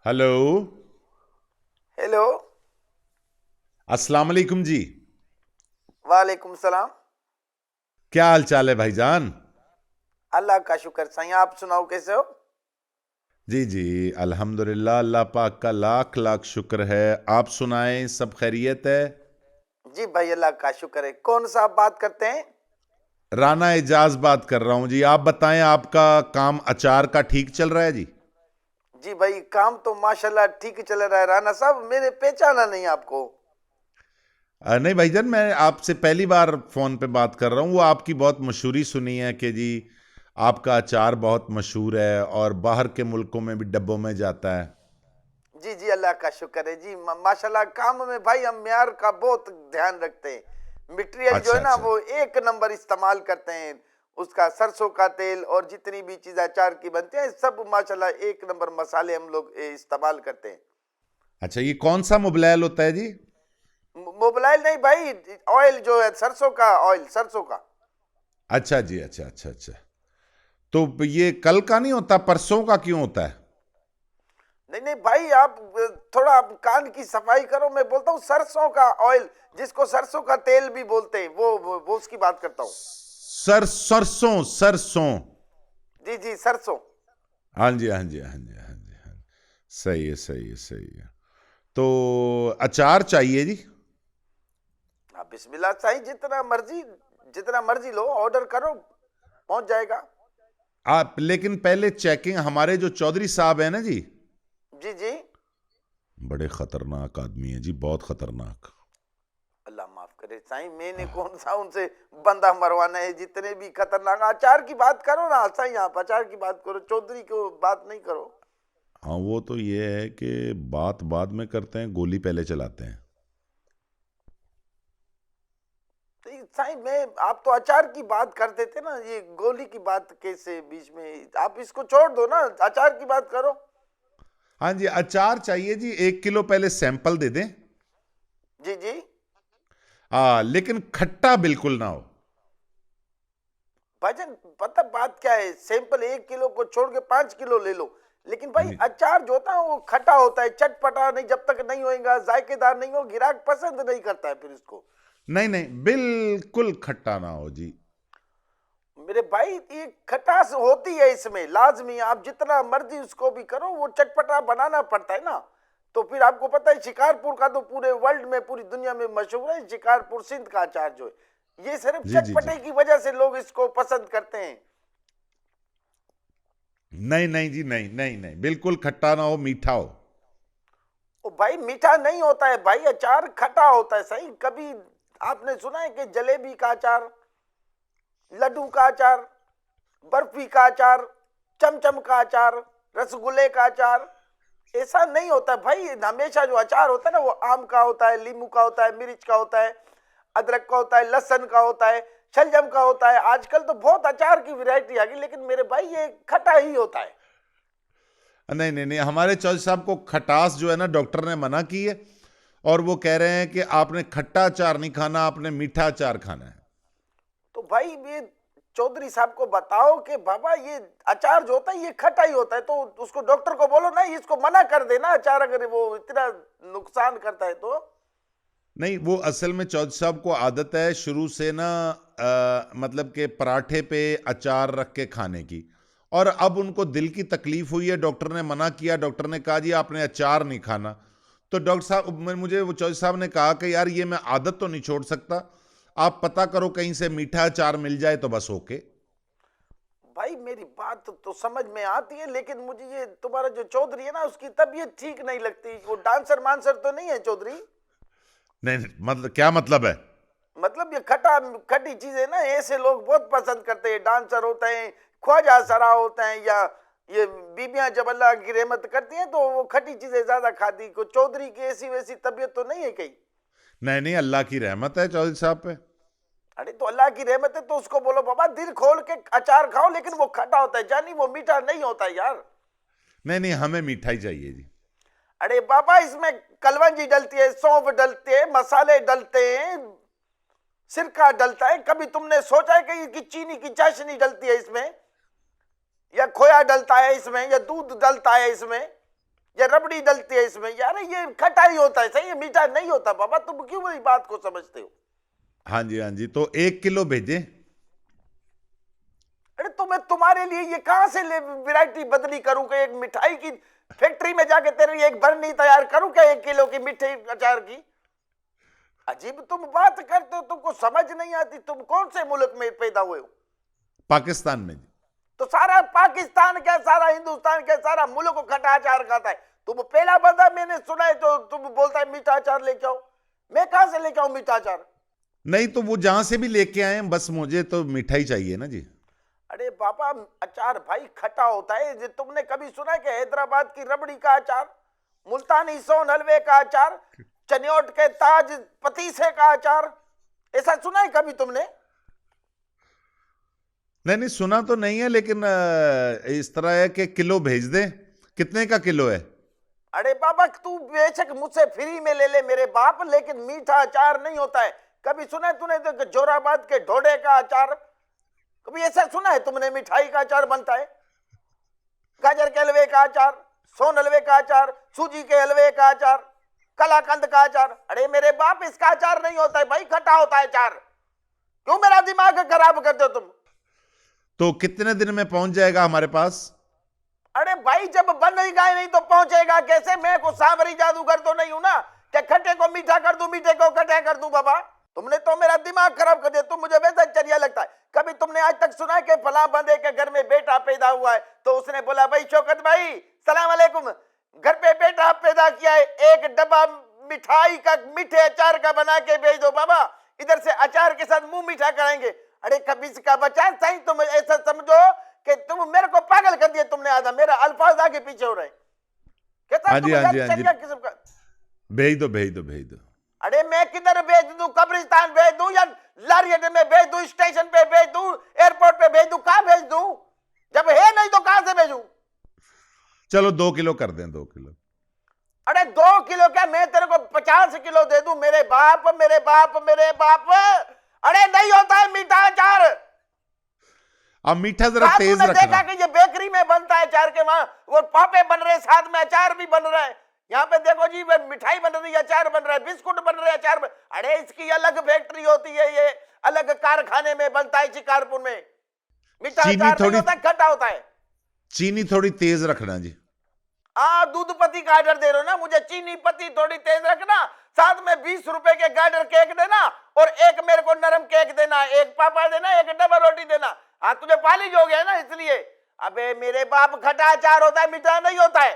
Hello. Hello. अस्सलाम वालेकुम जी। वालेकुम सलाम। क्या हाल चाल है भाईजान? अल्लाह का शुक्र साईं, आप सुनाओ कैसे हो? जी जी, अल्हम्दुलिल्लाह, अल्लाह पाक का लाख लाख शुक्र है। आप सुनाएं, सब खैरियत है? जी भाई, अल्लाह का शुक्र है। कौन सा आप बात करते हैं? राना एजाज बात कर रहा हूं जी। आप बताएं, आपका काम अचार का ठीक चल रहा है जी? जी भाई, काम तो माशाल्लाह ठीक ही चल रहा है। राना साहब, मैंने पहचाना नहीं आपको। नहीं भाईजान, मैं आपसे पहली बार फोन पे बात कर रहा हूं। वो आपकी बहुत मशहूरी सुनी है कि जी आपका अचार बहुत मशहूर है और बाहर के मुल्कों में भी डब्बों में जाता है। जी जी, अल्लाह का शुक्र है जी। माशाल्लाह, काम में भाई हम म्यार का बहुत ध्यान रखते हैं। मटेरियल जो अच्छा है ना, अच्छा। वो एक नंबर इस्तेमाल करते हैं। उसका सरसों का तेल और जितनी भी चीज़ अचार की बनती है, सब माशाल्लाह एक नंबर मसाले हम लोग इस्तेमाल करते हैं। अच्छा, ये कौन सा मोबलायल होता है जी? मोबाइल नहीं भाई, ऑयल जो है, सरसों का ऑयल, सरसों का। अच्छा जी, अच्छा अच्छा अच्छा। तो ये कल का नहीं होता, परसों का क्यों होता है? नहीं नहीं भाई, आप थोड़ा आप कान की सफाई करो। मैं बोलता हूँ सरसों का ऑयल, जिसको सरसों का तेल भी बोलते हैं, वो उसकी बात करता हूँ। सरसों सरसों। जी जी, सरसों। हाँ जी हाँ जी हाँ जी हाँ जी हाँ जी। सही है सही है सही है। तो अचार चाहिए जी? आप बिस्मिल्लाह चाहिए, जितना मर्जी लो, ऑर्डर करो, पहुंच जाएगा। आप लेकिन पहले चेकिंग, हमारे जो चौधरी साहब हैं ना जी, जी जी। बड़े खतरनाक आदमी हैं जी, बहुत खतरनाक। अल्लाह माफ करे साईं, मैंने कौन सा उनसे बंदा मरवाना है? जितने भी खतरनाक, अचार की बात करो ना साईं, आप अचार की बात करो, चौधरी को बात नहीं करो। हाँ, वो तो ये है कि बात बाद में करते हैं, गोली पहले चलाते हैं। नहीं साईं, मैं आप तो अचार की बात करते थे ना, ये गोली की बात कैसे बीच में? आप इसको छोड़ दो ना, अचार की बात करो। हाँ जी, अचार चाहिए जी, 1 किलो पहले सैंपल दे दें। जी जी। लेकिन खट्टा बिल्कुल ना हो। भाईजान, पता बात क्या है? सैंपल 1 किलो को छोड़ के 5 किलो ले लो, लेकिन भाई नहीं अचार जो होता है वो खट्टा होता है, चटपटा नहीं। जब तक नहीं होएगा, जायकेदार नहीं हो, गिराक पसंद नहीं करता है फिर इसको। नहीं नहीं, बिल्कुल खट्टा ना हो जी। मेरे भाई, ये खटास होती है इसमें लाजमी। आप जितना मर्जी उसको भी करो, वो चटपटा बनाना पड़ता है ना। तो फिर आपको पता है, शिकारपुर का तो पूरे वर्ल्ड में, पूरी दुनिया में मशहूर है शिकारपुर सिंध का अचार जो है। ये सिर्फ जी जी जी। चटपटे की वजह से लोग इसको पसंद करते हैं। नहीं नहीं जी, नहीं नहीं नहीं, बिल्कुल खट्टा ना हो, मीठा हो। ओ भाई, मीठा नहीं होता है भाई, अचार खटा होता है। सही कभी आपने सुना है कि जलेबी का अचार, लड्डू का अचार, बर्फी का अचार, चमचम का अचार, रसगुल्ले का अचार? ऐसा नहीं होता भाई। हमेशा जो अचार होता है ना, वो आम का होता है, नींबू का होता है, मिर्च का होता है, अदरक का होता है, लहसुन का होता है, शलजम का होता है। आजकल तो बहुत अचार की वैरायटी आ गई, लेकिन मेरे भाई ये खट्टा ही होता है। नहीं नहीं नहीं, हमारे चौधरी साहब को खटास जो है ना, डॉक्टर ने मना की है। और वो कह रहे हैं कि आपने खट्टा अचार नहीं खाना, आपने मीठा अचार खाना है। तो भाई ये चौधरी साहब को बताओ कि बाबा, ये अचार जो होता है ये खट्टा ही होता है। तो उसको, डॉक्टर को बोलो ना, इसको मना कर देना अचार, अगर वो इतना नुकसान करता है तो। नहीं, वो असल में चौधरी साहब को आदत है शुरू से ना, मतलब कि पराठे पे अचार रख के खाने की। और अब उनको दिल की तकलीफ हुई है, डॉक्टर ने मना किया, डॉक्टर ने कहा जी आपने अचार नहीं खाना। तो डॉक्टर साहब, मुझे वो चौधरी साहब ने कहा कि यार ये मैं आदत तो नहीं छोड़ सकता, आप पता करो कहीं से मीठा अचार मिल जाए तो बस ओके। भाई मेरी बात तो समझ में आती है, लेकिन मुझे ये तुम्हारा जो चौधरी है ना, उसकी तबीयत ठीक नहीं लगती। वो डांसर मांसर तो नहीं है चौधरी? नहीं नहीं, मतलब क्या मतलब है? मतलब ये खटा खटी चीजें ना, ऐसे लोग बहुत पसंद करते हैं। डांसर होते हैं, ख्वाजा सरा होते हैं, या ये बीबियां जब अल्लाह की रहमत करती हैं तो वो खटी चीजें ज्यादा खाती। को चौधरी की ऐसी वैसी तबीयत तो नहीं है कहीं? नहीं नहीं, अल्लाह की रहमत है चौधरी साहब पे। अरे तो अल्लाह की रहमत है तो उसको बोलो बाबा, दिल खोल के अचार खाओ, लेकिन वो खटा होता है जानी, वो मीठा नहीं होता है यार। नहीं नहीं, हमें मिठाई चाहिए जी। अरे बाबा, इसमें कलवंजी डलती है, सौंफ डलते हैं, मसाले डलते हैं, सिरका डलता है। कभी तुमने सोचा है कि चीनी की चाशनी डलती है इसमें, या खोया डलता है इसमें, या दूध डलता है इसमें? ये रबड़ी डलती है इसमें, यार ये खट्टा ही होता है सही, ये मीठा नहीं होता बाबा, तुम क्यों मेरी बात को समझते हो? हाँ जी, हाँ जी, तो 1 किलो भेजें। अरे तो मैं तुम्हारे लिए ये कहां से वैरायटी बदली करूं कि एक मिठाई की फैक्ट्री में जाके तेरे लिए एक बरनी तैयार करूं क्या 1 किलो की मिठाई अचार की? अजीब तुम बात करते हो, तुमको समझ नहीं आती। तुम कौन से मुल्क में पैदा हुए हो? पाकिस्तान में जी। तो सारा पाकिस्तान क्या, सारा हिंदुस्तान क्या, सारा मुल्क खट्टा अचार खाता है। तुम पहला बंदा मैंने सुना है तो तुम बोलता है मीठा अचार लेके आओ। मैं कहां से लेके आऊं मीठा अचार? नहीं तो वो जहां से भी लेके आए, बस मुझे तो मिठाई चाहिए ना जी। अरे बाबा अचार भाई खट्टा होता है। ये तुमने कभी सुना है कि हैदराबाद की रबड़ी का अचार, मुल्तानी सोन हलवे का अचार, चनियोट के ताज पतीसे का अचार, ऐसा सुना है कभी तुमने? नहीं नहीं, सुना तो नहीं है, लेकिन इस तरह है कि किलो भेज दे। कितने का किलो है? अरे बाबा तू बेशक मुझसे फ्री में ले ले मेरे बाप, लेकिन मीठा अचार नहीं होता है। कभी सुना है तूने तो जोराबाद के ढोडे का अचार? कभी ऐसा सुना है तुमने मिठाई का अचार बनता है? गाजर के हलवे का अचार, सोन हलवे का अचार, सूजी के हलवे का अचार, कलाकंद का अचार। अरे मेरे बाप इसका अचार नहीं होता है भाई, खट्टा होता है अचार। क्यों मेरा दिमाग खराब करते हो तुम? तो कितने दिन में पहुंच जाएगा हमारे पास? अरे भाई जब बनेगा ही नहीं तो पहुंचेगा कैसे? मैं को सांवरी जादूगर तो नहीं हूं ना कि खट्टे को मीठा कर दूं, मीठे को खट्टा कर दूं। बाबा तुमने तो मेरा दिमाग खराब कर दिया। तुम मुझे वैसा चरिया लगता है। कभी तुमने आज तक सुना है कि फला बंदे के घर में बेटा पैदा हुआ है तो उसने बोला भाई शौकत भाई सलाम अलैकुम, घर पे बेटा पैदा किया है, एक डब्बा मिठाई का मीठे अचार का बना के भेज दो बाबा, इधर से अचार के साथ मुंह मीठा कराएंगे। अरे कभी इसका बचा सही, तुम ऐसा समझो कि तुम मेरे को पागल कर दिया तुमने। आधा मेरा अल्फाज आगे पीछे हो रहे। कहता हाँ जी, तुम हाँ जी, हाँ जी, चरिया किस्म का। भेज दो भेज दो भेज दो। अरे मैं किधर भेज दूं? कब्रिस्तान भेज दूं या लारी अड्डे में भेज दूं, स्टेशन पे भेज दूं, एयरपोर्ट पे भेज दूं, कहां भेज दूं? जब है नहीं तो कहां से भेजूं? चलो 2 किलो कर दें, 2 किलो। अरे 2 किलो क्या, मैं तेरे को 50 किलो दे दूं। मेरे बाप मेरे बाप मेरे बाप, अरे नहीं होता है मीठा अचार। अब मीठा जरा कहा तेज तूने देखा रखना। कि ये बेकरी में बनता है अचार के, वहां वो पापे बन रहे, साथ में अचार भी बन रहा है। यहाँ पे देखो जी मिठाई बन रही है, अचार बन रहा है, बिस्कुट बन रहे हैं, अचार बन। अरे इसकी अलग फैक्ट्री होती है, ये अलग कारखाने में बनता है शिकारपुर में। मीठा चीनी अचार नहीं थोड़ी, होता है, खट्टा होता है। चीनी थोड़ी तेज रखना जी। दूध पत्ती का ऑर्डर दे रहे हो ना मुझे, चीनी पत्ती थोड़ी तेज रखना, साथ में 20 रुपए के गार्डर केक देना और एक मेरे को नरम केक देना, एक पापा देना, एक डबल रोटी देना। हाँ तुझे पालिज हो गया ना इसलिए। अबे मेरे बाप खट्टा अचार होता है, मीठा नहीं होता है।